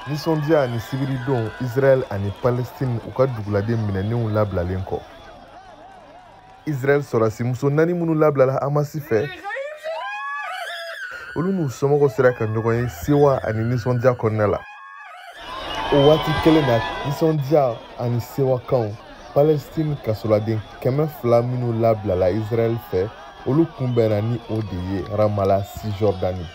Nisɔndiya ani sibiridenw Israël ani Palestine u ka duguladen minɛnenw labilalen kɔ. Israël sɔrɔdasi muso 4 minnu labilala Hamasi fɛ olu n'u somɔgɔw sera ka ɲɔgɔn ye sewa ani nisɔndiya kɔnɔna la. O waati kelen na nisɔndiya ani sewakanw Palestine kasoladen 200 minnu labilala Israël fɛ olu kunbɛnna ni o de ye Ramallah Cisjordanie.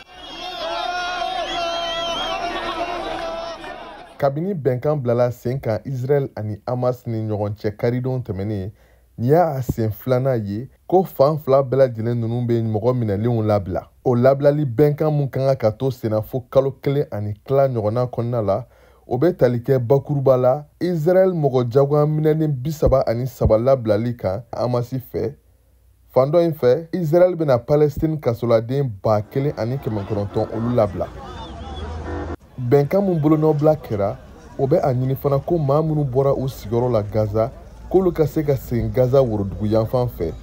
Kabini bɛnkan bilala sen kan Israël ani Hamas ni ɲɔgɔn cɛ karidon tɛmɛnen, nin y'a sen filanan ye ko fan fila bɛɛ lajɛlen ninnu bɛ mɔgɔ minɛlenw labila. O labilali bɛnkan mun kan ka to senna fo kalo 1 ani tila ɲɔgɔnna kɔnɔna la, o bɛ tali kɛ bakuruba la Israël mɔgɔ jagoya minɛnen 33 labilali kan Hamasi fɛ. Fan dɔ in fɛ Israël bɛna Palestine kasoladen 1900 olu labila. Bɛnkan mun bolonɔbila kɛra o bɛ a ɲini fana ko maa minnu bɔra u sigiyɔrɔ la Gaza k'olu ka se ka segin Gaza worodugu yanfan fɛ.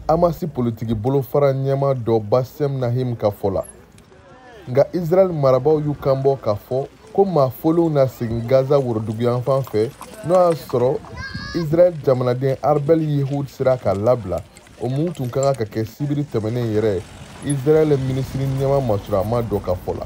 Hamasi politiki bolofara ɲɛma dɔ Bassem Nahim ka fɔ la. Nka Israël marabaaw y'u kanbɔ k'a fɔ ko maa fɔlenw na segin Gaza worodugu yanfan fɛ n'o y'a sɔrɔ Israël jamanaden Arbel Yehud sera k'a labila. O mun tun kan ka kɛ sibiri tɛmɛnen yɛrɛ Israël minisiri ɲɛma masurama dɔ ka fɔ la.